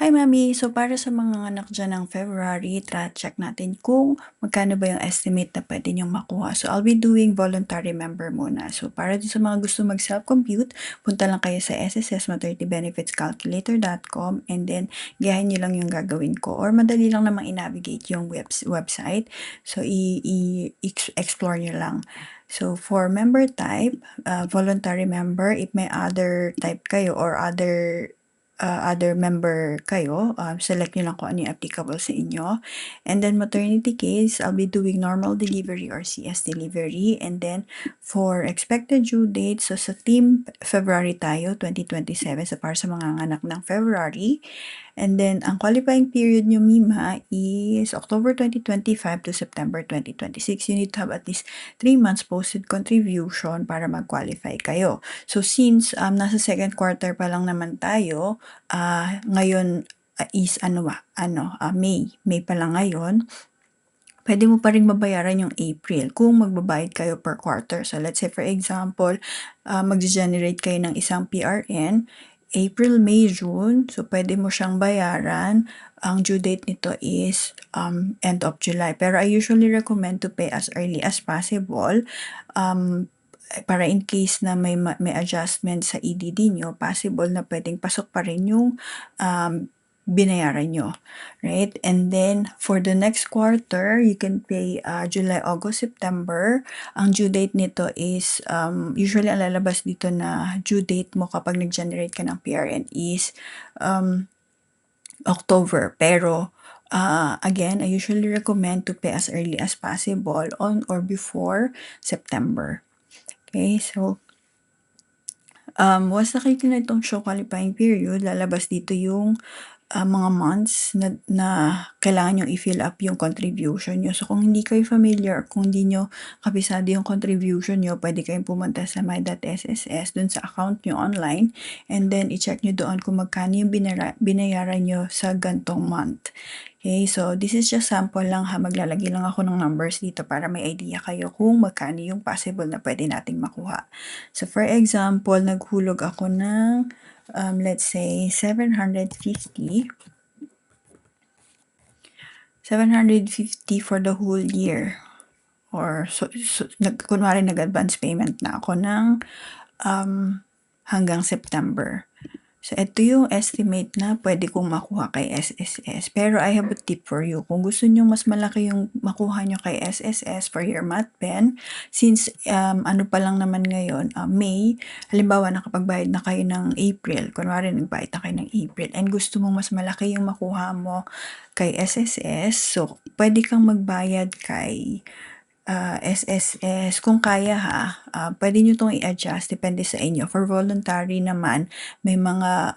Hi Mami, so para sa mga anak dyan ng February, check natin kung magkano ba yung estimate na pwede niyong makuha. So I'll be doing voluntary member muna. So para din sa mga gusto mag-self-compute, punta lang kayo sa sssmaternity-benefits-calculator.com and then gayahin niyo lang yung gagawin ko. Or madali lang namang i-navigate yung website. So i-explore niyo lang. So for member type, voluntary member, if may other type kayo or other member kayo, select nyo lang kung ano yung applicable sa inyo. And then maternity case, I'll be doing normal delivery or CS delivery. And then for expected due date, so sa team February tayo, 2027, so para sa mga anak ng February. And then ang qualifying period nyo, Mima, is October 2025 to September 2026. You need to have at least 3 months posted contribution para mag-qualify kayo. So since nasa second quarter pa lang naman tayo, ngayon is May pa lang ngayon, pwede mo pa rin mabayaran yung April kung magbabayad kayo per quarter. So let's say for example, mag-generate kayo ng isang PRN, April, May, June, so pwede mo siyang bayaran. Ang due date nito is end of July. Pero I usually recommend to pay as early as possible. Para in case na may adjustment sa EDD nyo, possible na pwedeng pasok pa rin yung binayaran nyo, right? And then, for the next quarter, you can pay July, August, September. Ang due date nito is, usually ang lalabas dito na due date mo kapag nag-generate ka ng PRN is October. Pero, again, I usually recommend to pay as early as possible on or before September. Okay, so, once nakita na itong show qualifying period, lalabas dito yung mga months na kailangan nyo i-fill up yung contribution nyo. So, kung hindi kayo familiar, kung hindi nyo kabisado yung contribution nyo, pwede kayong pumunta sa my.sss dun sa account nyo online and then i-check nyo doon kung magkano yung binayaran nyo sa gantong month. Okay, so this is just sample lang ha. Maglalagay lang ako ng numbers dito para may idea kayo kung magkano yung possible na pwede nating makuha. So, for example, naghulog ako ng let's say 750 for the whole year. Or kunwari nag-advance payment na ako ng hanggang September. So, ito yung estimate na pwede kong makuha kay SSS. Pero I have a tip for you. Kung gusto nyo mas malaki yung makuha nyo kay SSS for your math pen, since ano pa lang naman ngayon, May, halimbawa nakapagbayad na kayo ng April, kunwari nagbayad na kayo ng April, and gusto mong mas malaki yung makuha mo kay SSS, so pwede kang magbayad kay SSS, kung kaya pwede nyo itong i-adjust, depende sa inyo. For voluntary naman, may mga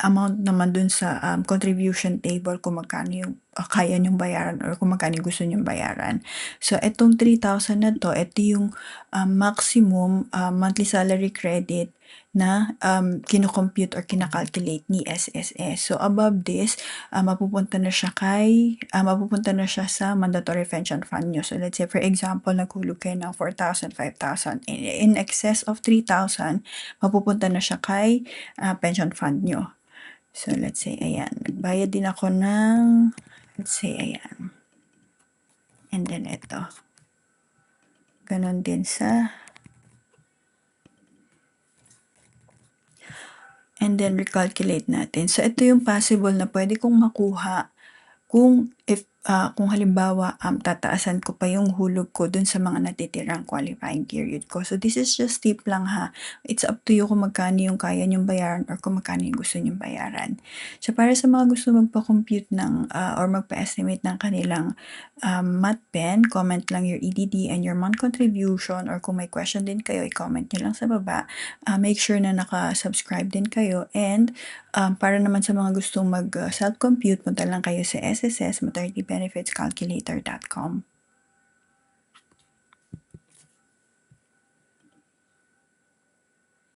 amount naman dun sa contribution table kung magkano yung kaya nyong bayaran or kung magkano gusto nyong bayaran. So, itong 3,000 na to, ito yung maximum monthly salary credit na kinocompute or kinakalculate ni SSS. So, above this, mapupunta na siya sa mandatory pension fund nyo. So, let's say, for example, naghulog kayo ng 4,000, 5,000. In excess of 3,000, mapupunta na siya kay pension fund nyo. So, let's say, ayan. Nagbayad din ako ng, let's say, ayan. And then, ito. Ganon din sa, and then recalculate natin. So, ito yung possible na pwede kong makuha kung halimbawa tataasan ko pa yung hulog ko dun sa mga natitirang qualifying period ko. So this is just tip lang ha. It's up to you kung magkano yung kaya nyong bayaran or kung magkano yung gusto nyong bayaran. So para sa mga gusto magpa-compute ng or magpa-estimate ng kanilang math pen, comment lang your EDD and your month contribution, or kung may question din kayo, i-comment nyo lang sa baba. Make sure na naka-subscribe din kayo, and para naman sa mga gustong mag self-compute, punta lang kayo sa sssmaternity-benefits-calculator.com.